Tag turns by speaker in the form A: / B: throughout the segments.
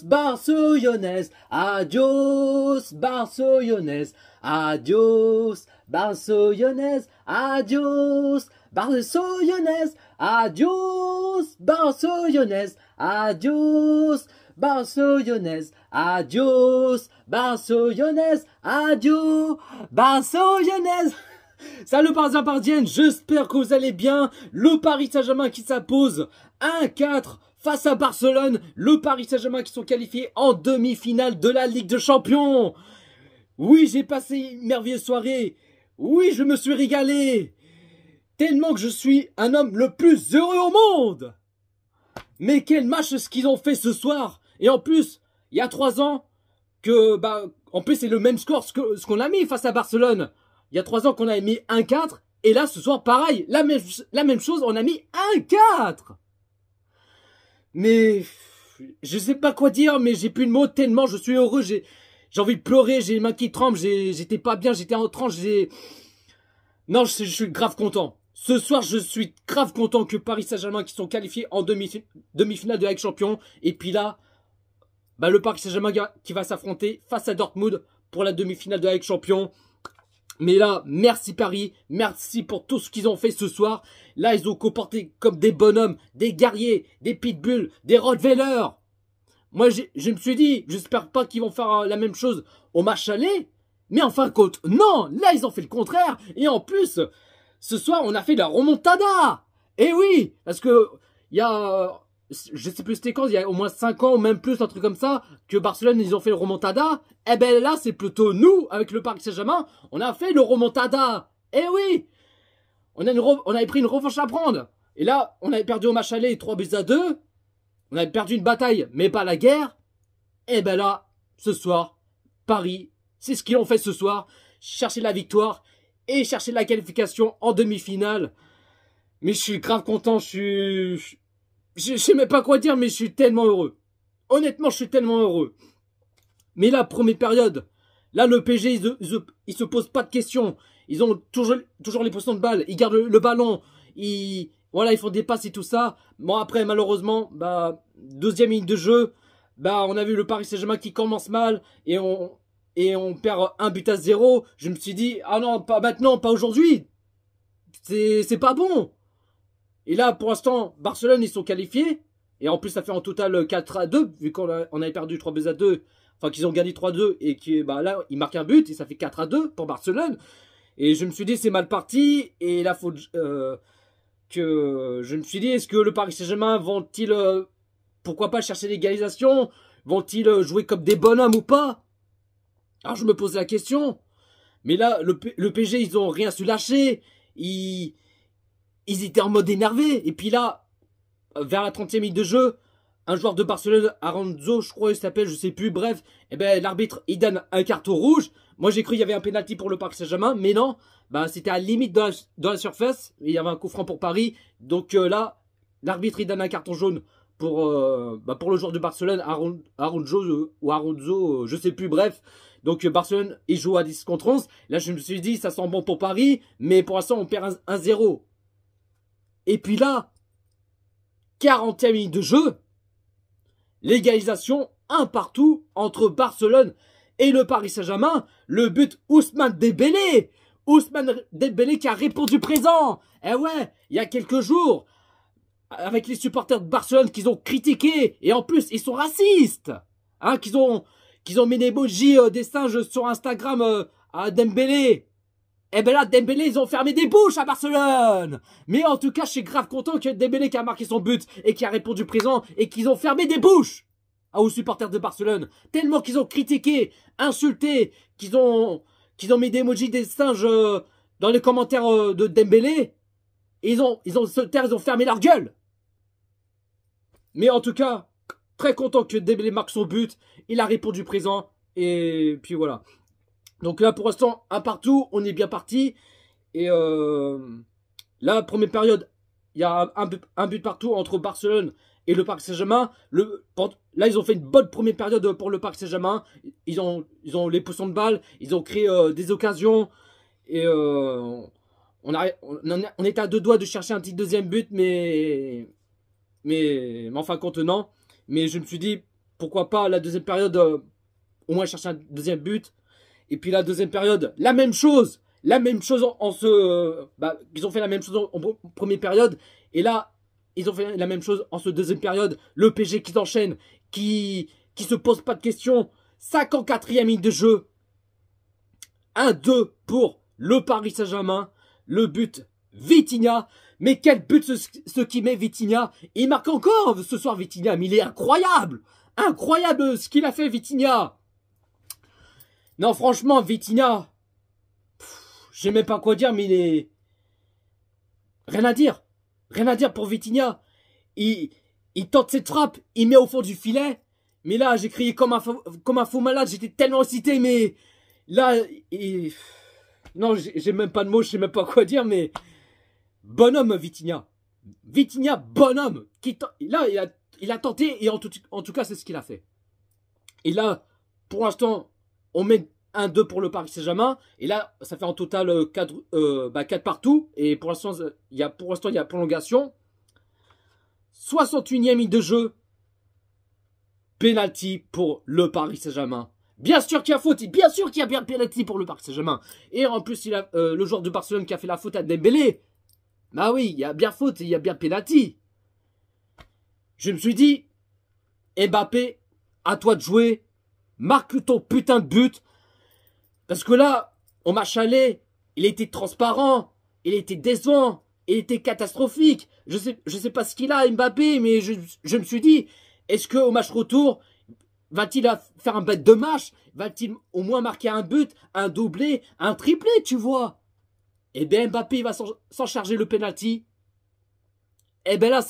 A: Barcelonés, adios, Barcelonés, adios, Barcelonés, adios, Barcelonés, adios, Barcelonés, adios, Barcelonés, adios, Barcelonés, adios, Barcelonés. Salut parisiens, j'espère que vous allez bien. Le Paris Saint-Germain qui s'impose 1-4 face à Barcelone. Le Paris Saint-Germain qui sont qualifiés en demi-finale de la Ligue des Champions. Oui, j'ai passé une merveilleuse soirée. Oui, je me suis régalé. Tellement que je suis un homme le plus heureux au monde. Mais quel match ce qu'ils ont fait ce soir. Et en plus, il y a 3 ans, en plus c'est le même score ce qu'on a mis face à Barcelone. Il y a 3 ans qu'on avait mis 1-4. Et là, ce soir, pareil, la même chose, on a mis 1-4. Mais je sais pas quoi dire, mais j'ai plus de mots tellement je suis heureux. J'ai envie de pleurer, j'ai les mains qui tremblent, j'étais pas bien, j'étais en transe, Non, je suis grave content. Ce soir, je suis grave content que Paris Saint-Germain qui sont qualifiés en demi-finale de la Ligue des Champions. Et puis là, le Paris Saint-Germain qui va s'affronter face à Dortmund pour la demi-finale de la Ligue des Champions. Mais là, merci Paris, merci pour tout ce qu'ils ont fait ce soir. Là, ils ont comporté comme des bonhommes, des guerriers, des pitbulls, des rottweilers. Moi, je me suis dit, j'espère pas qu'ils vont faire la même chose au match aller. Mais en fin de compte, non, là, ils ont fait le contraire. Et en plus, ce soir, on a fait la remontada. Et oui, parce que il y a... Je sais plus c'était quand, il y a au moins 5 ans ou même plus, un truc comme ça, que Barcelone, ils ont fait le remontada. Eh ben là, c'est plutôt nous, avec le Paris Saint-Germain, on a fait le remontada. Eh oui, on avait pris une revanche à prendre. Et là, on avait perdu au match aller 3-2. On avait perdu une bataille, mais pas la guerre. Eh ben là, ce soir, Paris, c'est ce qu'ils ont fait ce soir. Chercher la victoire et chercher la qualification en demi-finale. Mais je suis grave content, je sais même pas quoi dire, mais je suis tellement heureux. Honnêtement, je suis tellement heureux. Mais là, première période, là, le PSG, ils se posent pas de questions. Ils ont toujours les possessions de balle. Ils gardent le ballon. Voilà, ils font des passes et tout ça. Bon, après, malheureusement, deuxième minute de jeu, on a vu le Paris Saint-Germain qui commence mal et on perd 1-0. Je me suis dit, ah non, pas maintenant, pas aujourd'hui. C'est pas bon. Et là, pour l'instant, Barcelone, ils sont qualifiés. Et en plus, ça fait en total 4-2, vu qu'on avait perdu 3-2. Enfin, qu'ils ont gagné 3-2. Et là, ils marquent un but. Et ça fait 4-2 pour Barcelone. Et je me suis dit, c'est mal parti. Et là, je me suis dit, est-ce que le Paris Saint-Germain vont-ils, pourquoi pas chercher l'égalisation? Vont-ils jouer comme des bonhommes ou pas? Alors, je me pose la question. Mais là, le PSG, ils ont rien su lâcher. Ils étaient en mode énervé. Et puis là, vers la 30e minute de jeu, un joueur de Barcelone, Aranzo, je crois il s'appelle, je sais plus, bref, l'arbitre, il donne un carton rouge. Moi, j'ai cru qu'il y avait un penalty pour le Paris Saint-Germain, mais non. C'était à la limite dans la surface. Il y avait un coup franc pour Paris. Donc là, l'arbitre, il donne un carton jaune pour le joueur de Barcelone, Aranzo ou Aranzo, je sais plus, bref. Donc Barcelone, il joue à 10 contre 11. Là, je me suis dit, ça sent bon pour Paris, mais pour l'instant, on perd 1-0. Et puis là, 40e minute de jeu, l'égalisation, un partout entre Barcelone et le Paris Saint-Germain. Le but, Ousmane Dembélé. Ousmane Dembélé qui a répondu présent. Eh ouais, il y a quelques jours, avec les supporters de Barcelone qu'ils ont critiqué. Et en plus, ils sont racistes. Hein, qu'ils ont mis des emojis des singes sur Instagram à Dembélé. Eh ben là, Dembélé, ils ont fermé des bouches à Barcelone. Mais en tout cas, je suis grave content que Dembélé qui a marqué son but et qui a répondu présent et qu'ils ont fermé des bouches aux supporters de Barcelone. Tellement qu'ils ont critiqué, insulté, qu'ils ont mis des emojis des singes dans les commentaires de Dembélé. Et ils ont fermé leur gueule. Mais en tout cas, très content que Dembélé marque son but. Il a répondu présent. Et puis voilà. Donc là, pour l'instant, un partout, on est bien parti. Et là, première période, il y a un but partout entre Barcelone et le Paris Saint-Germain. Là, ils ont fait une bonne première période pour le Paris Saint-Germain. Ils ont les possessions de balles, ils ont créé des occasions. Et on était à 2 doigts de chercher un petit deuxième but, mais en fin de compte, non. Mais je me suis dit, pourquoi pas la deuxième période, au moins chercher un deuxième but. Et puis la deuxième période, la même chose ils ont fait la même chose en première période. Et là, ils ont fait la même chose en ce deuxième période. Le PSG qui s'enchaîne, qui se pose pas de questions. 54e minute de jeu. 1-2 pour le Paris Saint-Germain. Le but, Vitinha. Mais quel but ce qui met Vitinha. Il marque encore ce soir Vitinha. Mais il est incroyable. Incroyable ce qu'il a fait Vitinha. Non, franchement, Vitinha, je sais même pas quoi dire, mais il est... Rien à dire. Rien à dire pour Vitinha. Il tente cette frappe, il met au fond du filet. Mais là, j'ai crié comme un faux malade. J'étais tellement excité, mais... Là, non, j'ai même pas de mots, je sais même pas quoi dire, mais... Bonhomme, Vitinha. Vitinha, bonhomme. Là, il a tenté, et en tout cas, c'est ce qu'il a fait. Et là, pour l'instant, on met 1-2 pour le Paris Saint-Germain. Et là, ça fait en total 4 partout. Et pour l'instant, il y a prolongation. 61e minute de jeu. Penalty pour le Paris Saint-Germain. Bien sûr qu'il y a faute. Bien sûr qu'il y a bien penalty pour le Paris Saint-Germain. Et en plus, il a le joueur de Barcelone qui a fait la faute à Dembélé. Bah oui, il y a bien faute et il y a bien penalty. Je me suis dit, Mbappé, à toi de jouer. Marque ton putain de but. Parce que là, au match aller, il était transparent. Il était décevant. Il était catastrophique. Je sais pas ce qu'il a, Mbappé, mais je me suis dit, est-ce qu'au match retour, va-t-il faire un bête de match? Va-t-il au moins marquer un but, un doublé, un triplé, tu vois? Eh bien, Mbappé, il va s'en charger le penalty. Eh bien là,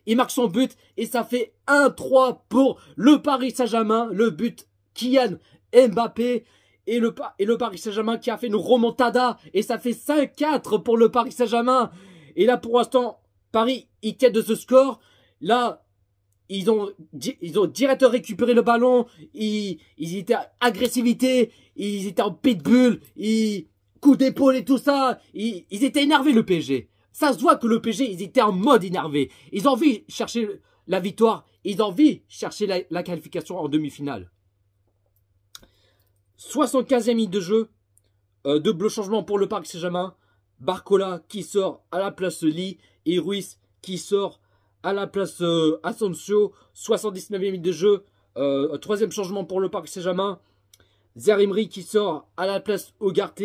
A: il marque son but et ça fait 1-3 pour le Paris Saint-Germain. Le but Kylian Mbappé et le Paris Saint-Germain qui a fait une remontada. Et ça fait 5-4 pour le Paris Saint-Germain. Et là, pour l'instant, Paris, il quête de ce score. Là, ils ont direct récupéré le ballon. Ils étaient à agressivité. Ils étaient en pitbull. Coup d'épaule et tout ça. Ils étaient énervés, le PSG. Ça se voit que le PSG, ils étaient en mode énervé. Ils ont envie de chercher la victoire. Ils ont envie de chercher la qualification en demi-finale. 75e minute de jeu. Double changement pour le Paris Saint-Germain. Barcola qui sort à la place Lee. Et Ruiz qui sort à la place Asensio. 79e minute de jeu. Troisième changement pour le Paris Saint-Germain. Zaïre-Emery qui sort à la place Ugarte.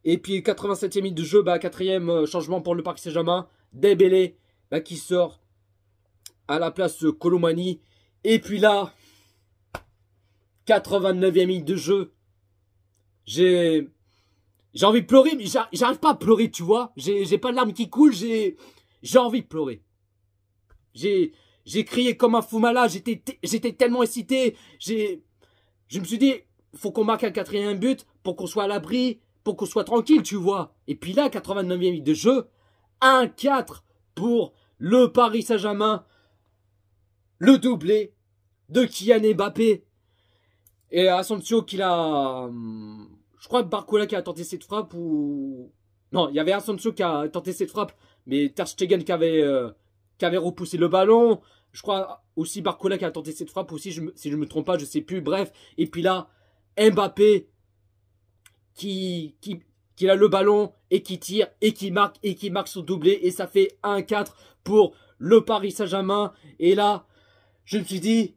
A: Et puis 87e minute de jeu, quatrième changement pour le Paris Saint-Germain. Dembélé qui sort à la place Colomani. Et puis là, 89e minute de jeu. J'ai envie de pleurer, mais j'arrive pas à pleurer, tu vois. J'ai pas de larmes qui coulent, j'ai envie de pleurer. J'ai crié comme un fou malade, j'étais tellement excité. Je me suis dit, faut qu'on marque un quatrième but pour qu'on soit à l'abri. Pour qu'on soit tranquille, tu vois. Et puis là, 89e minute de jeu, 1-4 pour le Paris Saint-Germain. Le doublé de Kylian Mbappé. Et Asensio qui l'a... Je crois que Barcola qui a tenté cette frappe ou... Non, il y avait Asensio qui a tenté cette frappe, mais Ter Stegen qui avait repoussé le ballon. Je crois aussi Barcola qui a tenté cette frappe aussi, si je me trompe pas, je sais plus. Bref, et puis là, Mbappé... qui a le ballon et qui tire et qui marque son doublé et ça fait 1-4 pour le Paris Saint-Germain. Et là, je me suis dit,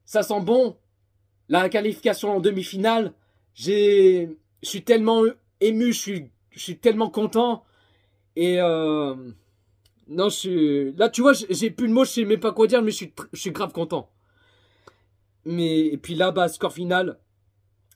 A: ça sent bon. La qualification en demi-finale, je suis tellement ému, je suis tellement content. Et non, là, tu vois, j'ai plus de mots, je sais même pas quoi dire, mais je suis grave content. Et puis là, score final,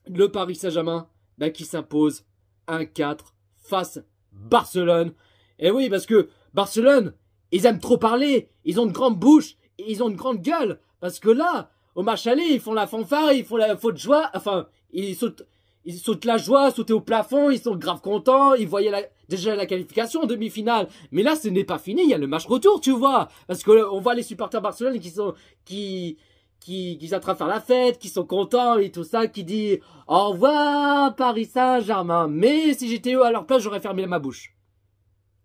A: le Paris Saint-Germain qui s'impose 1-4 face Barcelone. Et oui, parce que Barcelone, ils aiment trop parler, ils ont une grande bouche, et ils ont une grande gueule. Parce que là, au match aller, ils font la fanfare, ils font la faute de joie, enfin, ils sautent la joie, sauter au plafond, ils sont grave contents, ils voyaient déjà la qualification en demi-finale. Mais là, ce n'est pas fini, il y a le match retour, tu vois. Parce que on voit les supporters Barcelone qui attrapent faire la fête, qui sont contents et tout ça, qui dit au revoir Paris Saint-Germain. Mais si j'étais eux à leur place, j'aurais fermé ma bouche.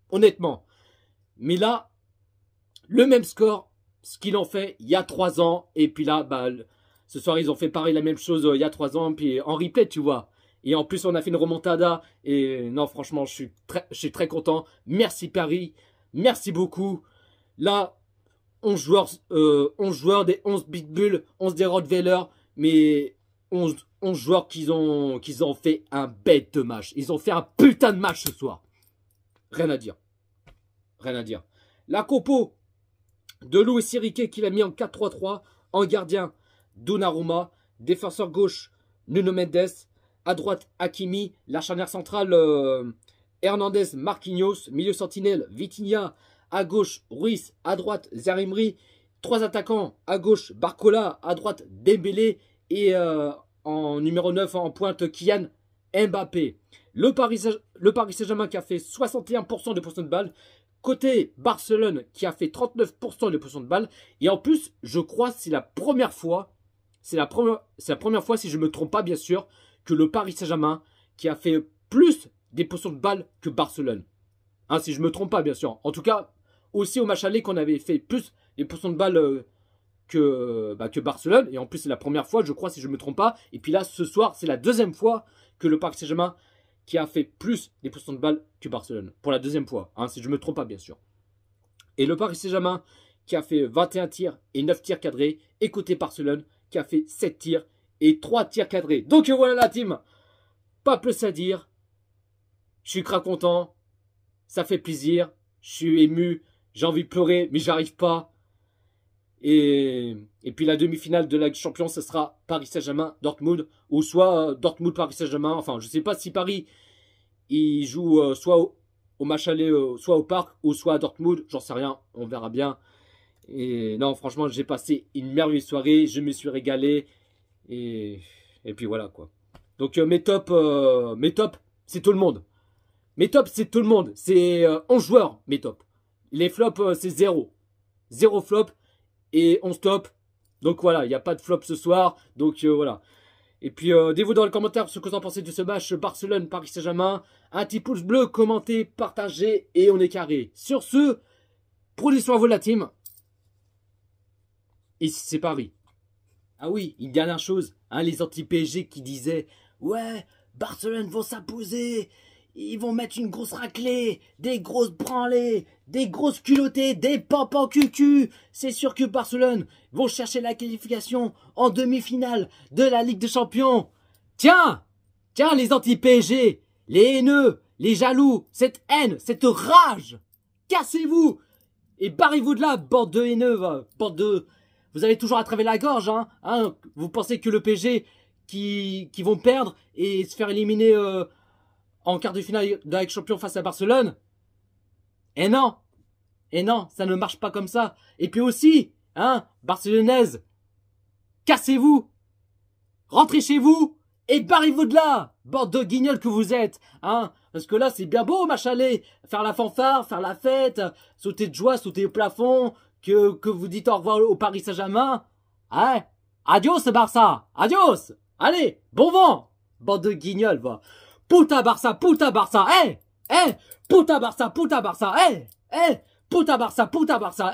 A: Honnêtement. Mais là, le même score, ce qu'ils ont fait il y a 3 ans. Et puis là, bah, ce soir, ils ont fait pareil, la même chose il y a 3 ans. Puis en replay, tu vois. Et en plus, on a fait une remontada. Et non, franchement, je suis très content. Merci Paris. Merci beaucoup. Là, 11 joueurs des 11 Big Bull, 11 des Rottweiler. Mais 11 joueurs qui ont fait un bête de match. Ils ont fait un putain de match ce soir. Rien à dire. Rien à dire. La compo de Luis Enrique qu'il a mis en 4-3-3. En gardien, Donnarumma. Défenseur gauche, Nuno Mendes. À droite, Hakimi. La charnière centrale, Hernandez, Marquinhos. Milieu sentinelle, Vitinha. À gauche, Ruiz. À droite, Zaïre-Emery. 3 attaquants. À gauche, Barcola. À droite, Dembélé. Et en numéro 9, en pointe, Kylian Mbappé. Le Paris Saint-Germain qui a fait 61% de possession de balle. Côté Barcelone qui a fait 39% de possession de balle. Et en plus, je crois que c'est la première fois, si je ne me trompe pas bien sûr, que le Paris Saint-Germain qui a fait plus des possessions de balle que Barcelone. Hein, si je ne me trompe pas bien sûr. En tout cas, aussi au match aller qu'on avait fait plus des possessions de balle que Barcelone. Et en plus, c'est la première fois, je crois, si je ne me trompe pas. Et puis là, ce soir, c'est la deuxième fois que le Paris Saint-Germain qui a fait plus des possessions de balle que Barcelone. Pour la deuxième fois, hein, si je ne me trompe pas, bien sûr. Et le Paris Saint-Germain qui a fait 21 tirs et 9 tirs cadrés. Et côté Barcelone qui a fait 7 tirs et 3 tirs cadrés. Donc voilà la team. Pas plus à dire. Je suis très content. Ça fait plaisir. Je suis ému. J'ai envie de pleurer, mais j'arrive pas. Et puis la demi-finale de la Champions, ce sera Paris Saint-Germain-Dortmund. Ou soit Dortmund-Paris Saint-Germain. Enfin, je sais pas si Paris il joue soit au match aller, soit au parc, ou soit à Dortmund. J'en sais rien, on verra bien. Et non, franchement, j'ai passé une merveilleuse soirée. Je me suis régalé. Et puis voilà quoi. Donc mes tops, c'est tout le monde. Mes tops, c'est tout le monde. C'est 11 joueurs, mes tops. Les flops, c'est 0. 0 flop. Et 11 top. Donc voilà, il n'y a pas de flop ce soir. Donc voilà. Et puis dites-vous dans les commentaires ce que vous en pensez de ce match Barcelone-Paris Saint-Germain. Un petit pouce bleu, commentez, partagez et on est carré. Sur ce, prenez soin de vous la team. Et c'est Paris. Ah oui, une dernière chose. Hein, les anti-PSG qui disaient « Ouais, Barcelone vont s'imposer. Ils vont mettre une grosse raclée, des grosses branlées, des grosses culottées, des pampans cucu. C'est sûr que Barcelone vont chercher la qualification en demi-finale de la Ligue des Champions. Tiens, les anti-PSG, les haineux, les jaloux, cette haine, cette rage. Cassez-vous et barrez-vous de là, bande de haineux, bande de... Vous avez toujours à travers la gorge, hein. Vous pensez que le PSG qui vont perdre et se faire éliminer... en quart de finale de la Ligue des Champions face à Barcelone. Et non, ça ne marche pas comme ça. Et puis aussi, Barcelonaise, cassez-vous, rentrez chez vous et barrez-vous de là, bande de guignols que vous êtes, parce que là c'est bien beau, match aller, faire la fanfare, faire la fête, sauter de joie, sauter au plafond, que vous dites au revoir au Paris Saint-Germain. Adios Barça, adios. Allez, bon vent, bande de guignols, va. Puta Barça, puta Barça, puta Barça, puta Barça, puta Barça, puta Barça,